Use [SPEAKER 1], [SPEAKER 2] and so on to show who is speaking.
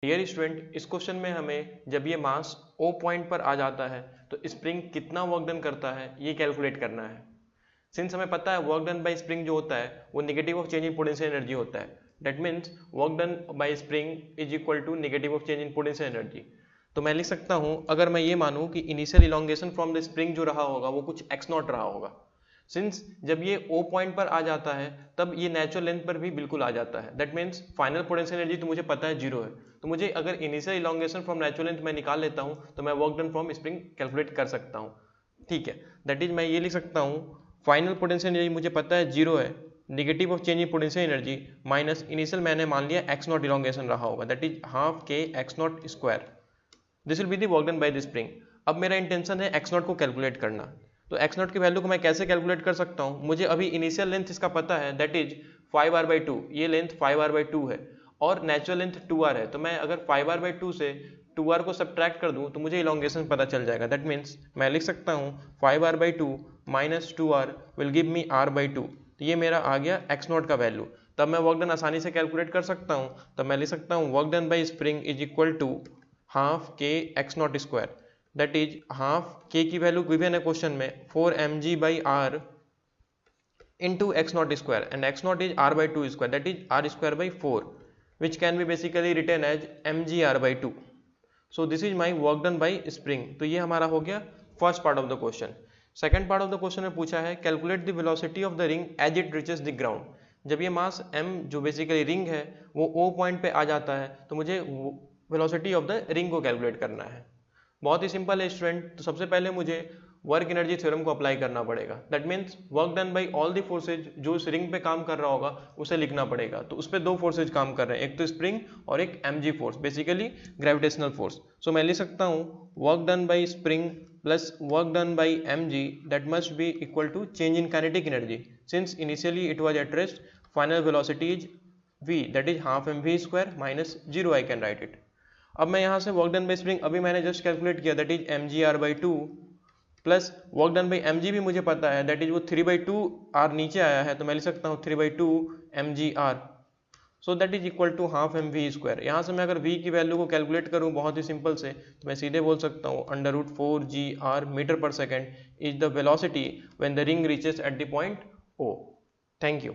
[SPEAKER 1] Dear student, इस question में हमें जब ये मास O पॉइंट पर आ जाता है तो स्प्रिंग कितना वर्क डन करता है ये कैलकुलेट करना है। सिंस हमें पता है वर्क डन बाय स्प्रिंग जो होता है वो negative of change in potential energy होता है। That means work done by spring is equal to negative of change in potential energy. तो मैं लिख सकता हूँ, अगर मैं ये मानूँ कि initial elongation from the spring जो रहा होगा वो कुछ x नॉट रहा होगा। सिंस जब ये O पॉइंट पर आ जाता है तब ये नेचुरल लेंथ पर भी बिल्कुल आ जाता है। That means final potential energy तो मुझे पता है 0 है, तो मुझे अगर initial elongation from natural length मैं निकाल लेता हूँ तो मैं work done from spring calculate कर सकता हूँ। ठीक है, दैट इज मैं ये लिख सकता हूँ, फाइनल पोटेंशियल एनर्जी मुझे पता है 0 है, negative of change in potential energy minus initial मैंने मान लिया x नॉट इलोंगेशन रहा होगा, that is half k x not square. This will be the work done by the spring. अब मेरा इंटेंशन है x नॉट को कैलकुलेट करना। तो x नॉट की वैल्यू को मैं कैसे कैलकुलेट कर सकता हूँ, मुझे अभी इनिशियल लेंथ इसका पता है, दैट इज 5r/2। ये लेंथ 5r/2 है और नेचुरल लेंथ 2r है। तो मैं अगर 5r/2 से 2r को सब्ट्रैक्ट कर दूं तो मुझे इलोंगेशन पता चल जाएगा। दैट मीन्स मैं लिख सकता हूँ 5r/2 minus 2r will give me r/2। तो ये मेरा आ गया x नॉट का वैल्यू। तब मैं वर्क डन आसानी से कैलकुलेट कर सकता हूँ। तब मैं लिख सकता हूँ work done by spring is equal to half k x not square, that is half k की वैल्यू गिवन है क्वेश्चन में 4mg/r into x naught square, and x naught is r/2 square, that is r square by 4, which can be basically written as mg/2। so this is my work done by spring। तो ये हमारा हो गया first part of the question. Second part of the question में पूछा है calculate the velocity of the ring as it reaches the ground. जब ये मास m जो बेसिकली रिंग है वो O पॉइंट पे आ जाता है तो मुझे वेलोसिटी ऑफ द रिंग को कैलकुलेट करना है। बहुत ही सिंपल है स्टूडेंट। तो सबसे पहले मुझे वर्क एनर्जी थ्योरम को अप्लाई करना पड़ेगा। That means work done bye all the forces जो इस रिंग पे काम कर रहा होगा उसे लिखना पड़ेगा। तो उस पर दो फोर्सेज काम कर रहे हैं, एक तो स्प्रिंग और एक mg force, basically gravitational force. So मैं लिख सकता हूँ work done by spring plus work done by mg that must be equal to change in kinetic energy. Since initially it was at rest, final velocity is v, that is half mv square minus 0, I can write it. अब मैं यहाँ से work done by spring अभी मैंने just calculate किया, that is mg/2 plus work done by mg भी मुझे पता है, दैट इज वो 3/2 r नीचे आया है तो मैं लिख सकता हूँ 3/2 mgr। So that is equal to half mv square. यहाँ से मैं अगर v की वैल्यू को कैलकुलेट करूँ बहुत ही सिंपल से तो मैं सीधे बोल सकता हूँ √4gr मीटर पर second is the velocity when the ring reaches at the point O। Thank you.